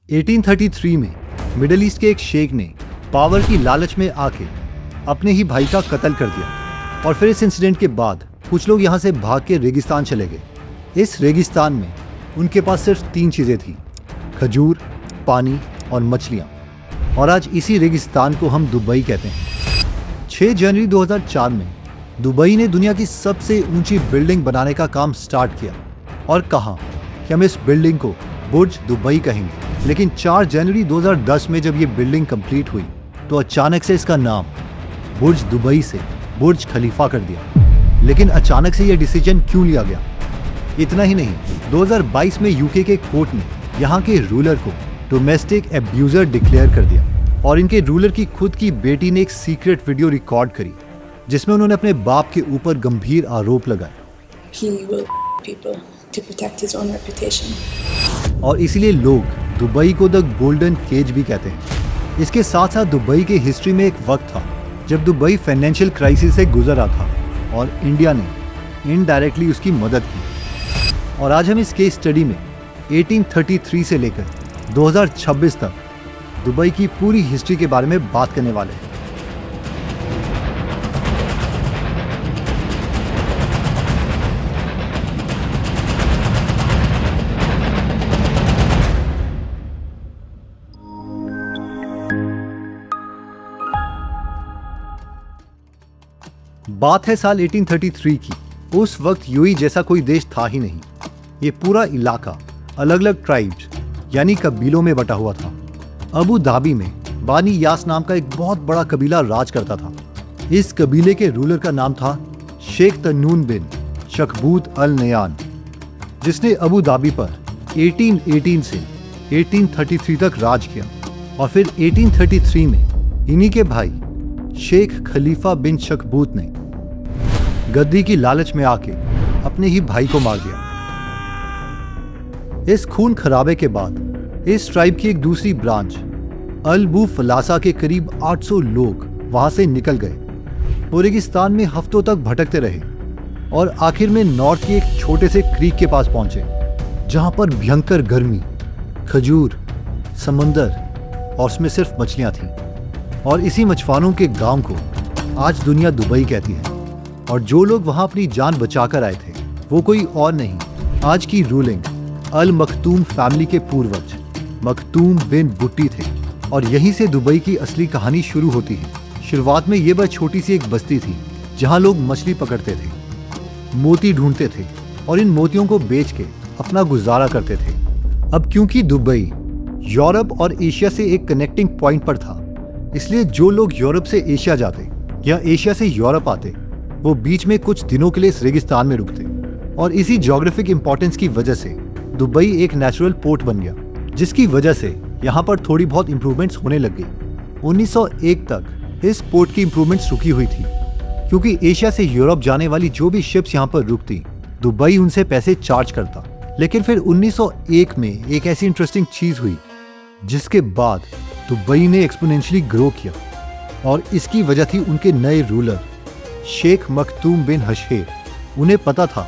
1833 में middle east के एक शेख ने पावर की लालच में आके अपने ही भाई का कत्ल कर दिया और फिर इस इंसिडेंट के बाद कुछ लोग यहाँ से भाग के रेगिस्तान चले गए। इस रेगिस्तान में उनके पास सिर्फ 3 चीज़ें थी, खजूर, पानी और मछलियाँ। और आज इसी रेगिस्तान को हम दुबई कहते हैं। 6 जनवरी 2004 में दुबई ने दुनिया की सबसे ऊंची बिल्डिंग बनाने का काम स्टार्ट किया और कहा कि हम इस बिल्डिंग को बुर्ज दुबई कहेंगे। लेकिन 4 जनवरी 2010 में जब ये बिल्डिंग कंप्लीट हुई तो अचानक से इसका नाम बुर्ज दुबई से बुर्ज खलीफा कर दिया। लेकिन अचानक से ये डिसीजन क्यों लिया गया? इतना ही नहीं, 2022 में यूके के कोर्ट ने यहाँ के रूलर को डोमेस्टिक एब्यूजर डिक्लेयर कर दिया और इनके रूलर की खुद की बेटी ने एक सीक्रेट वीडियो रिकॉर्ड करी जिसमें उन्होंने अपने बाप के ऊपर गंभीर आरोप लगाए। और इसीलिए लोग दुबई को द गोल्डन केज भी कहते हैं। इसके साथ साथ दुबई की हिस्ट्री में एक वक्त था जब दुबई फाइनेंशियल क्राइसिस से गुजर रहा था और इंडिया ने इनडायरेक्टली उसकी मदद की। और आज हम इस केस स्टडी में 1833 से लेकर 2026 तक दुबई की पूरी हिस्ट्री के बारे में बात करने वाले हैं। बात है साल 1833 की। उस वक्त यूएई जैसा कोई देश था ही नहीं। ये पूरा इलाका अलग अलग ट्राइब्स यानी कबीलों में बटा हुआ था। अबू धाबी में बानी यास नाम का एक बहुत बड़ा कबीला राज करता था। इस कबीले के रूलर का नाम था शेख तन्नून बिन शकबूत अल नयान, जिसने अबू धाबी पर 1818 से 1833 तक राज किया। और फिर 1833 में इन्हीं के भाई शेख खलीफा बिन शकबूत ने गद्दी की लालच में आके अपने ही भाई को मार दिया। इस खून खराबे के बाद इस ट्राइब की एक दूसरी ब्रांच अल बू फलासा के करीब 800 लोग वहां से निकल गए। वो रेगिस्तान में हफ्तों तक भटकते रहे और आखिर में नॉर्थ के एक छोटे से क्रीक के पास पहुंचे जहां पर भयंकर गर्मी, खजूर, समंदर और उसमें सिर्फ मछलियां थीं। और इसी मछुआरों के गांव को आज दुनिया दुबई कहती है। और जो लोग वहां अपनी जान बचाकर आए थे वो कोई और नहीं, आज की रूलिंग अल मखतूम फैमिली के पूर्वज मखतूम बिन बुट्टी थे। और यहीं से दुबई की असली कहानी शुरू होती है। शुरुआत में ये बस छोटी सी एक बस्ती थी जहां लोग मछली पकड़ते थे, मोती ढूंढते थे और इन मोतियों को बेच के अपना गुजारा करते थे। अब क्योंकि दुबई यूरोप और एशिया से एक कनेक्टिंग पॉइंट पर था, इसलिए जो लोग यूरोप से एशिया जाते या एशिया से यूरोप आते वो बीच में कुछ दिनों के लिए इस रेगिस्तान में रुकते। और इसी ज्योग्राफिक इंपॉर्टेंस की वजह से दुबई एक नेचुरल पोर्ट बन गया, जिसकी वजह से यहाँ पर थोड़ी बहुत इंप्रूवमेंट्स होने लग गई। 1901 तक इस पोर्ट की इंप्रूवमेंट्स रुकी हुई थी क्योंकि एशिया से यूरोप जाने वाली जो भी शिप्स यहाँ पर रुकती दुबई उनसे पैसे चार्ज करता। लेकिन फिर 1901 में एक ऐसी इंटरेस्टिंग चीज हुई जिसके बाद दुबई ने एक्सपोनेंशियली ग्रो किया और इसकी वजह थी उनके नए रूलर शेख मखतूम बिन हशेर। उन्हें पता था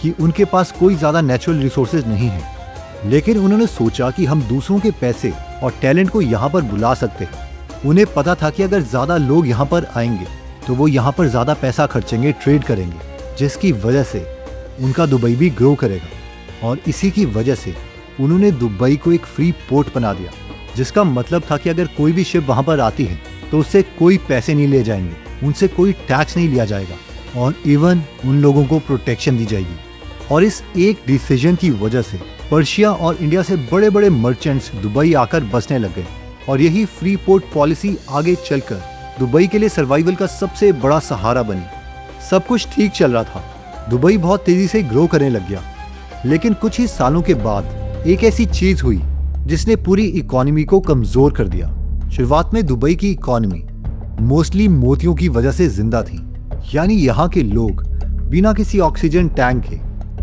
कि उनके पास कोई ज़्यादा नेचुरल रिसोर्सेज नहीं है, लेकिन उन्होंने सोचा कि हम दूसरों के पैसे और टैलेंट को यहाँ पर बुला सकते हैं। उन्हें पता था कि अगर ज़्यादा लोग यहाँ पर आएंगे तो वो यहाँ पर ज़्यादा पैसा खर्चेंगे, ट्रेड करेंगे, जिसकी वजह से उनका दुबई भी ग्रो करेगा। और इसी की वजह से उन्होंने दुबई को एक फ्री पोर्ट बना दिया, जिसका मतलब था कि अगर कोई भी शिप वहाँ पर आती है तो उससे कोई पैसे नहीं ले जाएंगे, उनसे कोई टैक्स नहीं लिया जाएगा और इवन उन लोगों को प्रोटेक्शन दी जाएगी। और इस एक डिसीजन की वजह से पर्शिया और इंडिया से बड़े बड़े मर्चेंट्स दुबई आकर बसने लग गए। और यही फ्री पोर्ट पॉलिसी आगे चलकर दुबई के लिए सर्वाइवल का सबसे बड़ा सहारा बनी। सब कुछ ठीक चल रहा था, दुबई बहुत तेजी से ग्रो करने लग गया। लेकिन कुछ ही सालों के बाद एक ऐसी चीज हुई जिसने पूरी इकोनॉमी को कमजोर कर दिया। शुरुआत में दुबई की इकोनॉमी मोस्टली मोतियों की वजह से जिंदा थी, यानी यहाँ के लोग बिना किसी ऑक्सीजन टैंक के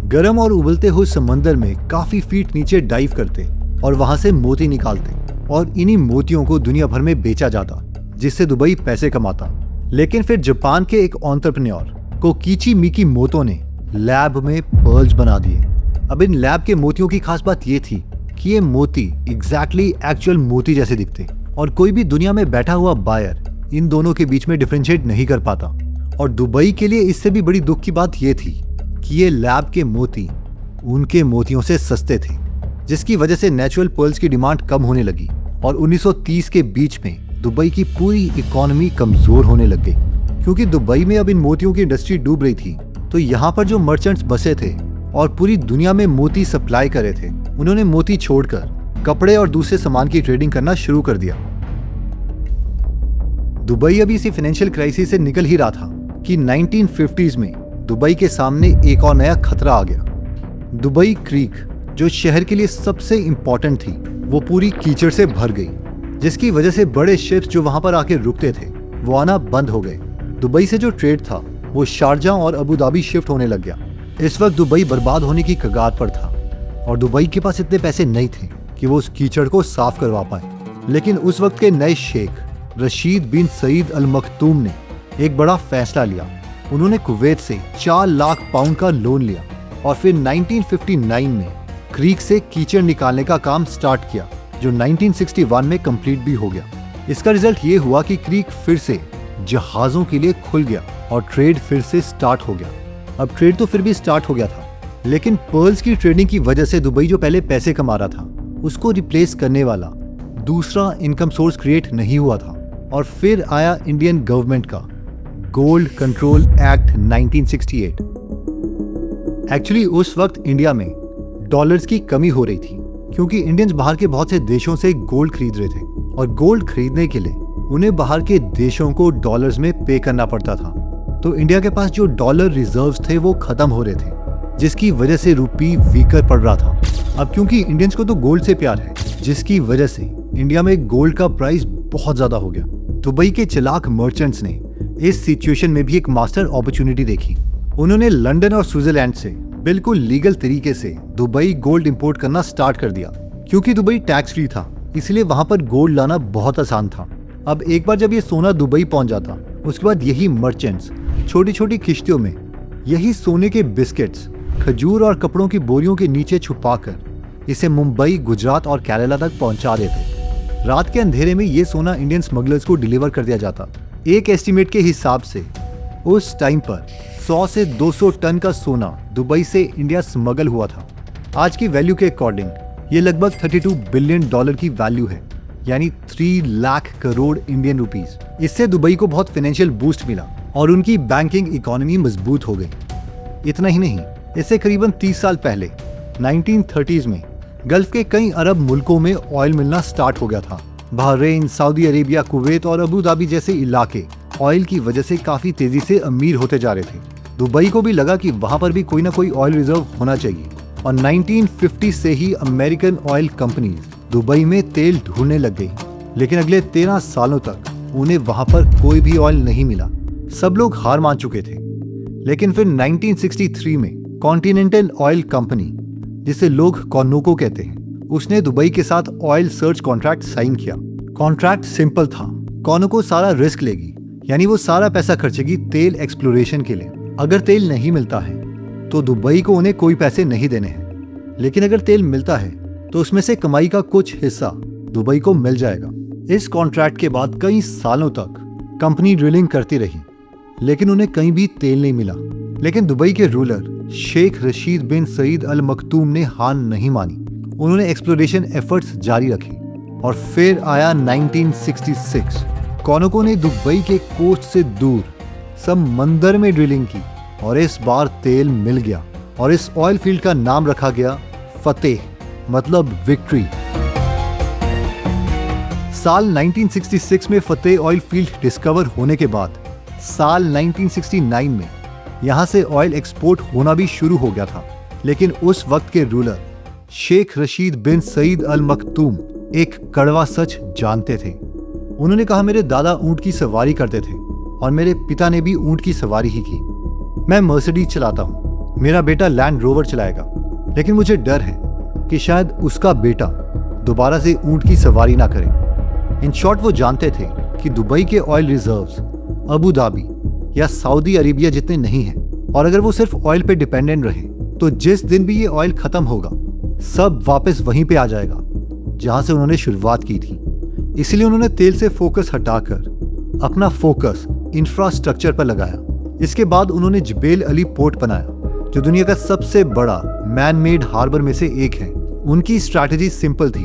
गर्म और उबलते हुए समंदर में काफी फीट नीचे डाइव करते और वहां से मोती निकालते और इन्हीं मोतियों को दुनिया भर में बेचा जाता, जिससे दुबई पैसे कमाता। लेकिन फिर जापान के एक एंटरप्रेन्योर कोकीची मिकी मोतो ने लैब में पर्ल्स बना दिए। अब इन लैब के मोतियों की खास बात ये थी कि ये मोती एग्जैक्टली एक्चुअल मोती जैसे दिखते और कोई भी दुनिया में बैठा हुआ बायर इन दोनों के बीच में डिफरेंशिएट नहीं कर पाता। और दुबई के लिए इससे भी बड़ी दुख की बात ये थी कि ये लैब के मोती उनके मोतियों से सस्ते थे, जिसकी वजह से नेचुरल पर्ल्स की डिमांड कम होने लगी और 1930 के बीच में दुबई की पूरी इकोनॉमी कमजोर होने लग गई। क्योंकि दुबई में अब इन मोतियों की इंडस्ट्री डूब रही थी, तो यहाँ पर जो मर्चेंट्स बसे थे और पूरी दुनिया में मोती सप्लाई कर रहे थे, उन्होंने मोती छोड़कर कपड़े और दूसरे सामान की ट्रेडिंग करना शुरू कर दिया। दुबई अभी इसी फाइनेंशियल क्राइसिस से निकल ही रहा था कि 1950s में दुबई के सामने एक और नया खतरा आ गया। दुबई क्रीक, जो शहर के लिए सबसे इंपॉर्टेंट थी, वो पूरी कीचड़ से भर गई, जिसकी वजह से बड़े शिप्स जो वहां पर आके रुकते थे वो आना बंद हो गए। दुबई से जो ट्रेड था वो शारजाह और अबू धाबी शिफ्ट होने लग गया। इस वक्त दुबई बर्बाद होने की कगार पर था और दुबई के पास इतने पैसे नहीं थे कि वो उस कीचड़ को साफ करवा पाए। लेकिन उस वक्त के नए शेख रशीद बिन सईद अल मखतूम ने एक बड़ा फैसला लिया। उन्होंने कुवैत से 4 लाख पाउंड का लोन लिया और फिर 1959 में क्रीक से कीचड़ निकालने का काम स्टार्ट किया, जो 1961 में कंप्लीट भी हो गया। इसका रिजल्ट ये हुआ कि क्रीक फिर से जहाजों के लिए खुल गया और ट्रेड फिर से स्टार्ट हो गया। अब ट्रेड तो फिर भी स्टार्ट हो गया था, लेकिन पर्ल्स की ट्रेडिंग की वजह से दुबई जो पहले पैसे कमा रहा था उसको रिप्लेस करने वाला दूसरा इनकम सोर्स क्रिएट नहीं हुआ था। और फिर आया इंडियन गवर्नमेंट का गोल्ड कंट्रोल एक्ट 1968। एक्चुअली उस वक्त इंडिया में डॉलर्स की कमी हो रही थी, क्योंकि इंडियंस बाहर के बहुत से देशों से गोल्ड खरीद रहे थे और गोल्ड खरीदने के लिए उन्हें बाहर के देशों को डॉलर्स में पे करना पड़ता था। तो इंडिया के पास जो डॉलर रिजर्व्स थे वो खत्म हो रहे थे, जिसकी वजह से रुपी वीकर पड़ रहा था। अब क्योंकि इंडियंस को तो गोल्ड से प्यार है, जिसकी वजह से इंडिया में गोल्ड का प्राइस बहुत ज्यादा हो गया। दुबई के चालाक मर्चेंट्स ने इस सिचुएशन में भी एक मास्टर अपॉर्चुनिटी देखी। उन्होंने लंदन और स्विट्जरलैंड से बिल्कुल लीगल तरीके से दुबई गोल्ड इंपोर्ट करना स्टार्ट कर दिया। क्योंकि दुबई टैक्स फ्री था, इसलिए वहां पर गोल्ड लाना बहुत आसान था। अब एक बार जब ये सोना दुबई पहुंच जाता, उसके बाद यही मर्चेंट्स छोटी छोटी किश्तियों में यही सोने के बिस्किट्स खजूर और कपड़ों की बोरियों के नीचे छुपाकर इसे मुंबई, गुजरात और केरला तक पहुंचा देते। रात के अंधेरे में ये सोना इंडियन स्मगलर्स को डिलीवर कर दिया जाता। एक एस्टीमेट के हिसाब से उस टाइम पर 100 से 200 टन का सोना दुबई से इंडिया स्मगल हुआ था। आज की वैल्यू के अकॉर्डिंग ये लगभग $32 बिलियन की वैल्यू है, यानी 3 लाख करोड़ इंडियन रुपीस। इससे दुबई को बहुत फाइनेंशियल बूस्ट मिला और उनकी बैंकिंग इकोनॉमी मजबूत हो गई। इतना ही नहीं, इससे करीबन 30 साल पहले 1930s में गल्फ के कई अरब मुल्कों में ऑयल मिलना स्टार्ट हो गया था। बहरीन, सऊदी अरेबिया, कुवैत और अबू धाबी जैसे इलाके ऑयल की वजह से काफी तेजी से अमीर होते जा रहे थे। दुबई को भी लगा कि वहां पर भी कोई ना कोई ऑयल रिजर्व होना चाहिए और 1950 से ही अमेरिकन ऑयल कंपनीज दुबई में तेल ढूंढने लग गई। लेकिन अगले 13 सालों तक उन्हें वहां पर कोई भी ऑयल नहीं मिला। सब लोग हार मान चुके थे। लेकिन फिर 1963 में कॉन्टिनेंटल ऑयल कंपनी, जिसे लोग कॉनोको कहते हैं, उसने दुबई के साथ ऑयल सर्च कॉन्ट्रैक्ट साइन किया। कॉन्ट्रैक्ट सिंपल था, कॉनोको सारा रिस्क लेगी, यानी वो सारा पैसा खर्चेगी तेल एक्सप्लोरेशन के लिए। अगर तेल नहीं मिलता है तो दुबई को उन्हें कोई पैसे नहीं देने हैं, लेकिन अगर तेल मिलता है तो उसमें से कमाई का कुछ हिस्सा दुबई को मिल जाएगा। इस कॉन्ट्रैक्ट के बाद कई सालों तक कंपनी ड्रिलिंग करती रही, लेकिन उन्हें कहीं भी तेल नहीं मिला। लेकिन दुबई के रूलर शेख रशीद बिन सईद अल मखतूम ने हार नहीं मानी। उन्होंने एक्सप्लोरेशन एफर्ट्स जारी रखे और फिर आया 1966। कॉनोको ने दुबई के कोस्ट से दूर समंदर में ड्रिलिंग की और इस बार तेल मिल गया और इस ऑयल फील्ड का नाम रखा गया फतेह, मतलब विक्ट्री। साल 1966 में फतेह ऑयल फील्ड डिस्कवर होने के बाद साल 1969 में यहां से ऑयल एक्सपोर्ट होना भी शुरू हो गया था। लेकिन उस वक्त के रूलर शेख रशीद बिन सईद अल मखतूम एक कड़वा सच जानते थे। उन्होंने कहा, मेरे दादा ऊंट की सवारी करते थे और मेरे पिता ने भी ऊंट की सवारी ही की। मैं मर्सिडीज चलाता हूँ, मेरा बेटा लैंड रोवर चलाएगा, लेकिन मुझे डर है कि शायद उसका बेटा दोबारा से ऊंट की सवारी ना करे। इन शॉर्ट, वो जानते थे कि दुबई के ऑयल रिजर्व्स अबू धाबी या सऊदी अरेबिया जितने नहीं हैं, और अगर वो सिर्फ ऑयल पे डिपेंडेंट रहे तो जिस दिन भी ये ऑयल खत्म होगा सब वापस वहीं पे आ जाएगा जहां से उन्होंने शुरुआत की थी। इसलिए उन्होंने तेल से फोकस हटाकर अपना फोकस इंफ्रास्ट्रक्चर पर लगाया। इसके बाद उन्होंने जबेल अली पोर्ट बनाया, जो दुनिया का सबसे बड़ा मैन मेड हार्बर में से एक है। उनकी स्ट्रैटेजी सिंपल थी,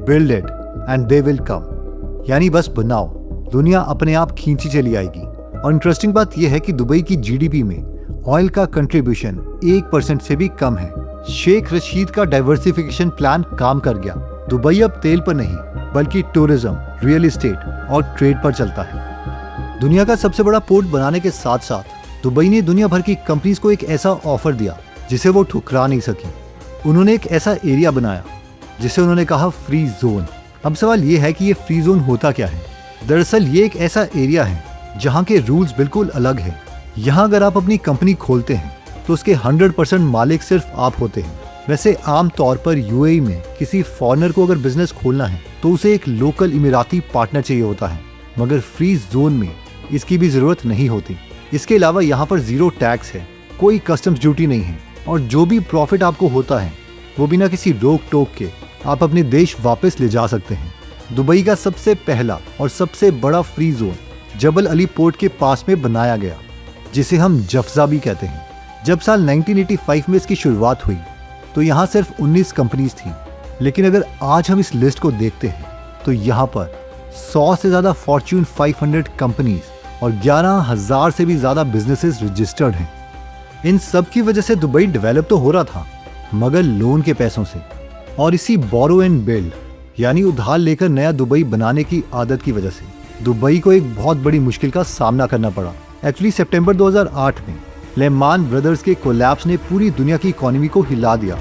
build it and they will come, यानी बस बनाओ, दुनिया अपने आप खींची चली आएगी। और इंटरेस्टिंग बात यह है कि दुबई की जीडीपी में ऑयल का कंट्रीब्यूशन 1% से भी कम है। शेख रशीद का डाइवर्सिफिकेशन प्लान काम कर गया। दुबई अब तेल पर नहीं बल्कि टूरिज्म, रियल एस्टेट और ट्रेड पर चलता है। दुनिया का सबसे बड़ा पोर्ट बनाने के साथ साथ दुबई ने दुनिया भर की कंपनीज को एक ऐसा ऑफर दिया जिसे वो ठुकरा नहीं सकी। उन्होंने एक ऐसा एरिया बनाया जिसे उन्होंने कहा फ्री जोन। अब सवाल ये है कि ये फ्री जोन होता क्या है। दरअसल ये एक ऐसा एरिया है जहाँ के रूल्स बिल्कुल अलग हैं। यहाँ अगर आप अपनी कंपनी खोलते हैं तो उसके 100% मालिक सिर्फ आप होते हैं। वैसे आम तौर पर यूएई में किसी फॉरेनर को अगर बिजनेस खोलना है तो उसे एक लोकल इमिराती पार्टनर चाहिए होता है, मगर फ्री जोन में इसकी भी जरूरत नहीं होती। इसके अलावा यहाँ पर 0 टैक्स है, कोई कस्टम्स ड्यूटी नहीं है, और जो भी प्रॉफिट आपको होता है वो बिना किसी रोक टोक के आप अपने देश वापस ले जा सकते हैं। दुबई का सबसे पहला और सबसे बड़ा फ्री जोन जबल अली पोर्ट के पास में बनाया गया, जिसे हम जफजा भी कहते हैं। जब साल 1985 में इसकी शुरुआत हुई तो यहाँ सिर्फ 19 कंपनीज थी, लेकिन अगर आज हम इस लिस्ट को देखते हैं तो यहाँ पर 100 से ज़्यादा फॉर्च्यून 500 कंपनीज और 11,000 से भी ज़्यादा बिजनेसेस रजिस्टर्ड हैं। इन सब की वजह से दुबई डेवलप तो हो रहा था, मगर लोन के पैसों से, और इसी बोरो एंड बिल्ड यानी उधार लेकर नया दुबई बनाने की आदत की वजह से दुबई को एक बहुत बड़ी मुश्किल का सामना करना पड़ा। एक्चुअली सितंबर 2008 में लेहमान ब्रदर्स के कोलैप्स ने पूरी दुनिया की इकोनॉमी को हिला दिया,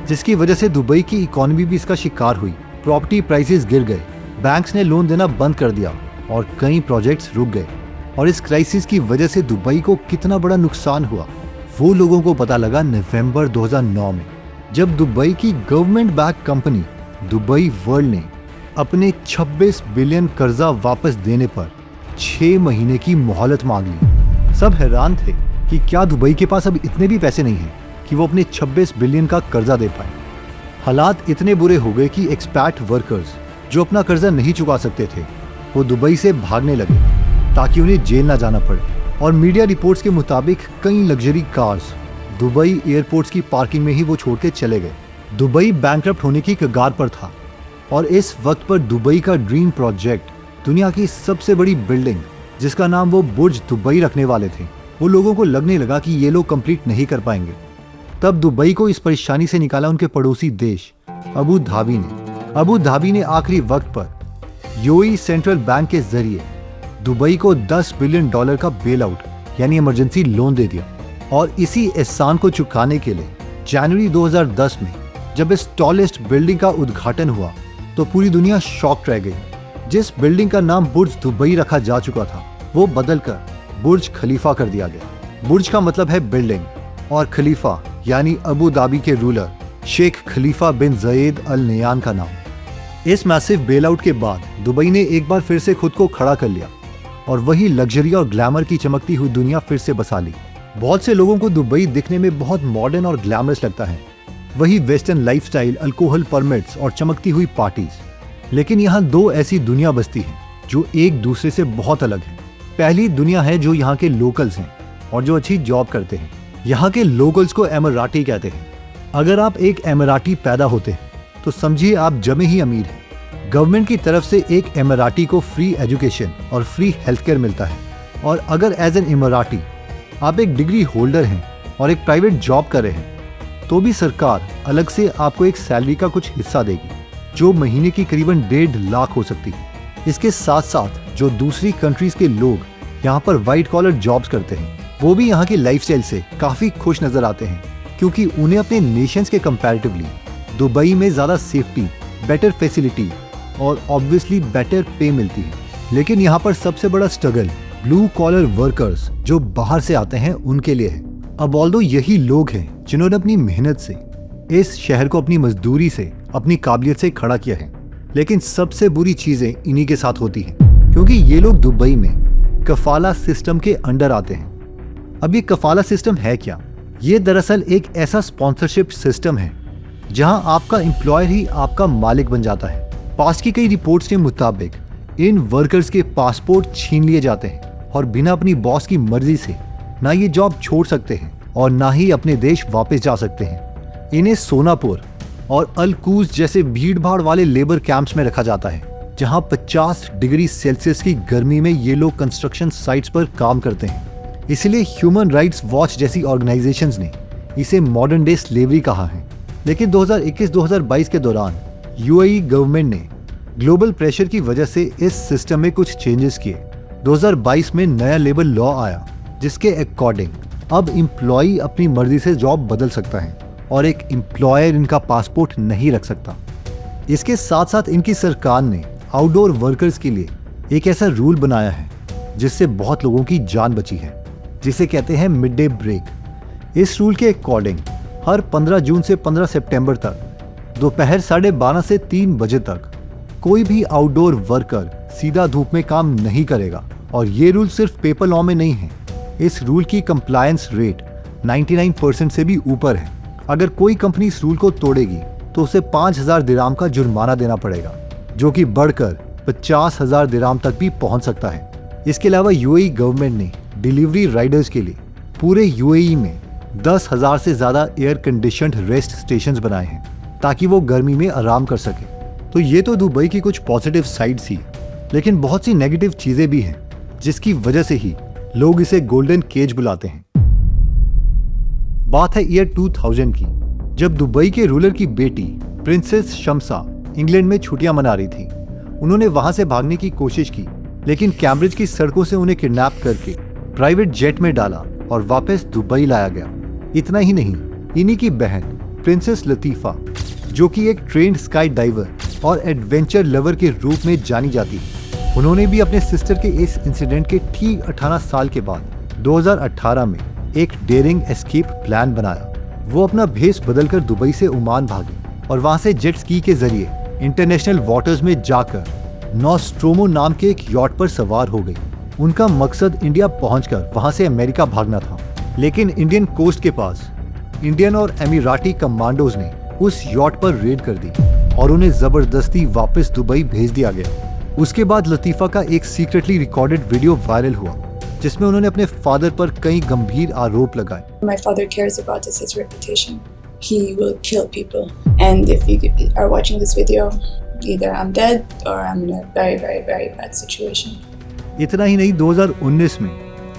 जिसकी वजह से दुबई की इकोनॉमी भी इसका शिकार हुई। प्रॉपर्टी प्राइसेस गिर गए, बैंक्स ने लोन देना बंद कर दिया और कई प्रोजेक्ट्स रुक गए। और इस क्राइसिस की वजह से दुबई को कितना बड़ा नुकसान हुआ वो लोगों को पता लगा नवंबर 2009 में, जब दुबई की government back company Dubai world ने अपने 26 बिलियन कर्जा वापस देने पर 6 महीने की मोहलत मांग ली। सब हैरान थे कि क्या दुबई के पास अब इतने भी पैसे नहीं हैं कि वो अपने 26 बिलियन का कर्जा दे पाए। हालात इतने बुरे हो गए कि एक्सपैट वर्कर्स जो अपना कर्जा नहीं चुका सकते थे वो दुबई से भागने लगे ताकि उन्हें जेल ना जाना पड़े। और मीडिया रिपोर्ट्स के मुताबिक कई लग्जरी कार्स दुबई एयरपोर्ट्स की पार्किंग में ही वो छोड़ के चले गए। दुबई बैंकरप्ट होने की कगार पर था और इस वक्त पर दुबई का ड्रीम प्रोजेक्ट, दुनिया की सबसे बड़ी बिल्डिंग जिसका नाम वो बुर्ज दुबई रखने वाले थे, वो लोगों को लगने लगा कि ये लोग कंप्लीट नहीं कर पाएंगे। तब दुबई को इस परेशानी से निकाला उनके पड़ोसी देश अबू धाबी ने। अबू धाबी ने आखिरी वक्त पर यूएई सेंट्रल बैंक के जरिए दुबई को $10 बिलियन का बेल आउट यानी इमरजेंसी लोन दे दिया। और इसी एहसान को चुकाने के लिए जनवरी 2010 में जब इस टॉलेस्ट बिल्डिंग का उद्घाटन हुआ तो पूरी दुनिया शॉक्ड रह गई। जिस बिल्डिंग का नाम बुर्ज दुबई रखा जा चुका था वो बदलकर बुर्ज खलीफा कर दिया गया। बुर्ज का मतलब है बिल्डिंग और खलीफा यानी अबू धाबी के रूलर शेख खलीफा बिन जयेद अल नयान का नाम। इस मैसिव बेल आउट के बाद दुबई ने एक बार फिर से खुद को खड़ा कर लिया और वही लग्जरी और ग्लैमर की चमकती हुई दुनिया फिर से बसा ली। बहुत से लोगों को दुबई दिखने में बहुत मॉडर्न और ग्लैमरस लगता है, वही वेस्टर्न लाइफस्टाइल, अल्कोहल परमिट्स और चमकती हुई पार्टीज। लेकिन यहाँ दो ऐसी दुनिया बसती है जो एक दूसरे से बहुत अलग है। पहली दुनिया है जो यहाँ के लोकल्स हैं और जो अच्छी जॉब करते हैं। यहाँ के लोकल्स को एमिराटी कहते हैं। अगर आप एक एमिराटी पैदा होते हैं तो समझिए आप जमे ही अमीर हैं। गवर्नमेंट की तरफ से एक एमिराटी को फ्री एजुकेशन और फ्री हेल्थ केयर मिलता है। और अगर एज एन इमराती आप एक डिग्री होल्डर हैं और एक प्राइवेट जॉब कर रहे हैं तो भी सरकार अलग से आपको एक सैलरी का कुछ हिस्सा देगी जो महीने की करीबन 1.5 लाख हो सकती है। इसके साथ साथ जो दूसरी कंट्रीज के लोग यहाँ पर वाइट कॉलर जॉब्स करते हैं वो भी यहाँ की लाइफस्टाइल से काफ़ी खुश नजर आते हैं, क्योंकि उन्हें अपने नेशंस के कंपैरेटिवली दुबई में ज़्यादा सेफ्टी, बेटर फैसिलिटी और ऑब्वियसली बेटर पे मिलती है। लेकिन यहाँ पर सबसे बड़ा स्ट्रगल ब्लू कॉलर वर्कर्स जो बाहर से आते हैं उनके लिए है। अब ऑल्दो यही लोग हैं जिन्होंने अपनी मेहनत से इस शहर को अपनी मजदूरी से, अपनी काबिलियत से खड़ा किया है, लेकिन सबसे बुरी चीज़ें इन्हीं के साथ होती हैं, क्योंकि ये लोग दुबई में कफाला सिस्टम के अंडर आते हैं। अब ये कफाला सिस्टम है क्या? ये दरअसल एक ऐसा स्पॉन्सरशिप सिस्टम है जहां आपका एम्प्लॉयर ही आपका मालिक बन जाता है। पास की कई रिपोर्ट्स के मुताबिक इन वर्कर्स के पासपोर्ट छीन लिए जाते हैं और बिना अपनी बॉस की मर्जी से ना ये जॉब छोड़ सकते हैं और ना ही अपने देश वापस जा सकते हैं। इन्हें सोनापुर और अलकूज जैसे भीड़ भाड़ वाले लेबर कैंप्स में रखा जाता है, जहां 50 डिग्री सेल्सियस की गर्मी में ये लोग कंस्ट्रक्शन साइट्स पर काम करते हैं। इसलिए ह्यूमन राइट्स वॉच जैसी ऑर्गेनाइजेशंस ने इसे मॉडर्न डे स्लेवरी कहा है। लेकिन 2021-2022 के दौरान यूएई गवर्नमेंट ने ग्लोबल प्रेशर की वजह से इस सिस्टम में कुछ चेंजेस किए। 2022 में नया लेबर लॉ आया जिसके अकॉर्डिंग अब एम्प्लॉई अपनी मर्जी से जॉब बदल सकता है और एक एम्प्लॉयर इनका पासपोर्ट नहीं रख सकता। इसके साथ साथ इनकी सरकार ने आउटडोर वर्कर्स के लिए एक ऐसा रूल बनाया है जिससे बहुत लोगों की जान बची है, जिसे कहते हैं मिड डे ब्रेक। इस रूल के अकॉर्डिंग हर 15 जून से 15 सितंबर तक दोपहर 12:30 से 3 बजे तक कोई भी आउटडोर वर्कर सीधा धूप में काम नहीं करेगा। और ये रूल सिर्फ पेपर लॉ में नहीं है, इस रूल की कंप्लायंस रेट 99% से भी ऊपर है। अगर कोई कंपनी इस रूल को तोड़ेगी तो उसे 5,000 दिराम का जुर्माना देना पड़ेगा, जो कि बढ़कर 50,000 दिराम तक भी पहुंच सकता है। इसके अलावा यूएई गवर्नमेंट ने डिलीवरी राइडर्स के लिए पूरे यूएई में 10,000 से ज्यादा एयर कंडीशन्ड रेस्ट स्टेशंस बनाए हैं ताकि वो गर्मी में आराम कर सके। तो ये तो दुबई की कुछ पॉजिटिव साइड्स ही, लेकिन बहुत सी नेगेटिव चीजें भी हैं जिसकी वजह से ही लोग इसे गोल्डन केज बुलाते हैं। बात है ईयर 2000 की, जब दुबई के रूलर की बेटी प्रिंसेस शम्सा इंग्लैंड में छुट्टियां मना रही थी। उन्होंने वहां से भागने की कोशिश की, लेकिन कैम्ब्रिज की सड़कों से उन्हें किडनैप करके प्राइवेट जेट में डाला और वापस दुबई लाया गया। इतना ही नहीं, इन्हीं की बहन प्रिंसेस लतीफा, जो कि एक ट्रेन्ड स्काई डाइवर और एडवेंचर लवर के रूप में जानी जाती है, उन्होंने भी अपने सिस्टर के इस इंसिडेंट के ठीक 18 साल के बाद 2018 में एक डेयरिंग एस्केप प्लान बनाया। वो अपना भेष बदलकर दुबई से ओमान भागी और वहां से जेट स्की के जरिए इंटरनेशनल वाटर्स में जाकर नॉस्ट्रोमो नाम के एक यॉट पर सवार हो गई। उनका मकसद इंडिया पहुंचकर वहां से अमेरिका भागना था, लेकिन इंडियन कोस्ट के पास इंडियन और एमिराटी कमांडोज ने उस यॉट पर रेड कर दी और उन्हें जबरदस्ती वापस दुबई भेज दिया गया। उसके बाद लतीफा का एक सीक्रेटली रिकॉर्डेड वीडियो वायरल हुआ जिसमें उन्होंने अपने फादर पर कई गंभीर आरोप लगाए। My father cares about his reputation. He will kill people. And if you are watching this video, either I'm dead or I'm in a very, very, very bad situation. इतना ही नहीं, 2019 में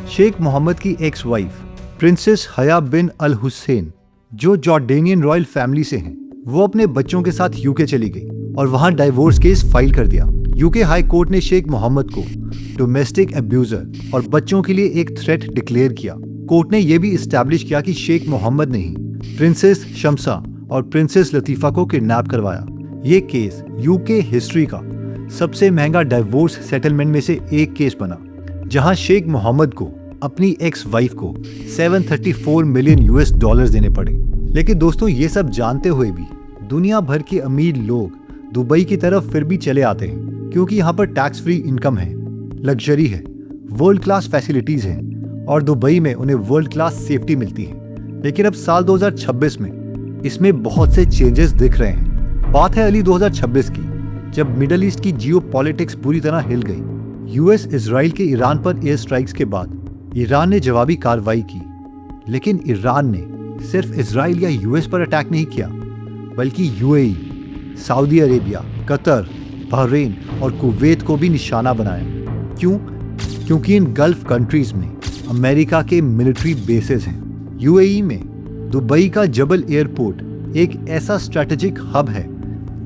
शेख मोहम्मद की एक्स वाइफ प्रिंसेस हया बिन अल हुसैन, जो Jordanian royal family से हैं, वो अपने बच्चों के साथ यूके चली गई और वहां डाइवोर्स केस फाइल कर दिया। यूके हाई कोर्ट ने शेख मोहम्मद को डोमेस्टिक अब्यूजर और बच्चों के लिए एक थ्रेट डिक्लेयर किया। कोर्ट ने यह भी इस्टेब्लिश किया कि शेख मोहम्मद ने ही प्रिंसेस शम्सा और प्रिंसेस लतीफा को किडनैप करवाया। ये केस यूके हिस्ट्री का सबसे महंगा डाइवोर्स सेटलमेंट में से एक केस बना, जहां शेख मोहम्मद को अपनी एक्स वाइफ को 734 मिलियन यूएस डॉलर्स देने पड़े। लेकिन दोस्तों, ये सब जानते हुए भी दुनिया भर के अमीर लोग दुबई की तरफ फिर भी चले आते हैं, क्योंकि यहाँ पर टैक्स फ्री इनकम है, लग्जरी है, वर्ल्ड क्लास फैसिलिटीज हैं और दुबई में उन्हें वर्ल्ड क्लास सेफ्टी मिलती है। लेकिन अब साल 2026 में इसमें बहुत से चेंजेस दिख रहे हैं। बात है अर्ली 2026 की, जब मिडल ईस्ट की जियोपॉलिटिक्स पूरी तरह हिल गई। यूएस इजराइल के ईरान पर एयर स्ट्राइक्स के बाद ईरान ने जवाबी कार्रवाई की, लेकिन ईरान ने सिर्फ इजराइल या यूएस पर अटैक नहीं किया, बल्कि UAE, Saudi Arabia, Qatar, Bahrain और कुवैत को भी निशाना बनाया। क्यों? क्योंकि इन गल्फ कंट्रीज में अमेरिका के मिलिट्री बेसेस हैं। यूएई में दुबई का जबल एयरपोर्ट एक ऐसा स्ट्रैटेजिक हब है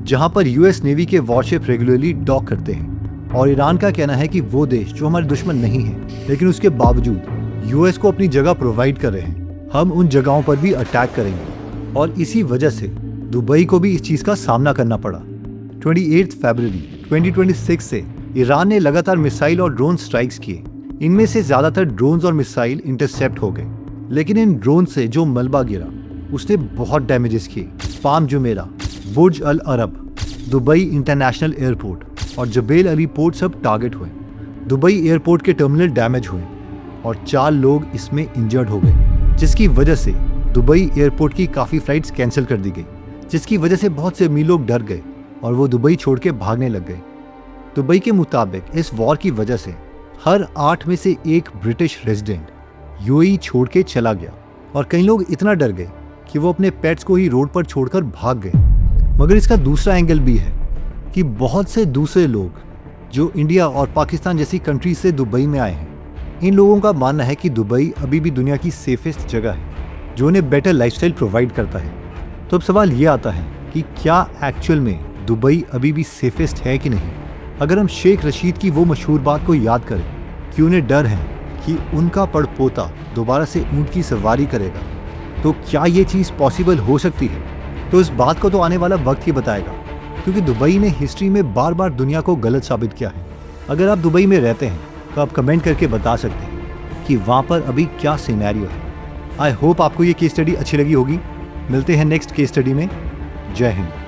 जहां पर यूएस नेवी के वॉरशिप रेगुलरली डॉक करते हैं। और ईरान का कहना है कि वो देश जो हमारे दुश्मन नहीं है, लेकिन उसके बावजूद यूएस को अपनी जगह प्रोवाइड कर रहे हैं, हम उन जगहों पर भी अटैक करेंगे। और इसी वजह से दुबई को भी इस चीज़ का सामना करना पड़ा। 28 फरवरी 2026 से ईरान ने लगातार मिसाइल और ड्रोन स्ट्राइक्स किए। इनमें से ज़्यादातर ड्रोन्स और मिसाइल इंटरसेप्ट हो गए, लेकिन इन ड्रोन से जो मलबा गिरा उसने बहुत डैमेजेस किए। पाम जुमेरा, बुर्ज अल अरब, दुबई इंटरनेशनल एयरपोर्ट और जबेल अली पोर्ट सब टारगेट हुए। दुबई एयरपोर्ट के टर्मिनल डैमेज हुए और 4 लोग इसमें इंजर्ड हो गए, जिसकी वजह से दुबई एयरपोर्ट की काफ़ी फ़्लाइट्स कैंसिल कर दी गई, जिसकी वजह से बहुत से अमीर लोग डर गए और वो दुबई छोड़ के भागने लग गए। दुबई के मुताबिक इस वॉर की वजह से हर 8 में से 1 ब्रिटिश रेजिडेंट यूएई छोड़ के चला गया और कई लोग इतना डर गए कि वो अपने पेट्स को ही रोड पर छोड़कर भाग गए। मगर इसका दूसरा एंगल भी है कि बहुत से दूसरे लोग जो इंडिया और पाकिस्तान जैसी कंट्रीज से दुबई में आए हैं, इन लोगों का मानना है कि दुबई अभी भी दुनिया की सेफेस्ट जगह है जो उन्हें बेटर लाइफस्टाइल प्रोवाइड करता है। तो अब सवाल ये आता है कि क्या एक्चुअल में दुबई अभी भी सेफेस्ट है कि नहीं। अगर हम शेख रशीद की वो मशहूर बात को याद करें कि उन्हें डर है कि उनका पड़पोता दोबारा से ऊंट की सवारी करेगा, तो क्या ये चीज़ पॉसिबल हो सकती है? तो इस बात को तो आने वाला वक्त ही बताएगा, क्योंकि दुबई ने हिस्ट्री में बार बार दुनिया को गलत साबित किया है। अगर आप दुबई में रहते हैं तो आप कमेंट करके बता सकते हैं कि वहाँ पर अभी क्या सिनेरियो है। आई होप आपको ये केस स्टडी अच्छी लगी होगी। मिलते हैं नेक्स्ट केस स्टडी में। जय हिंद।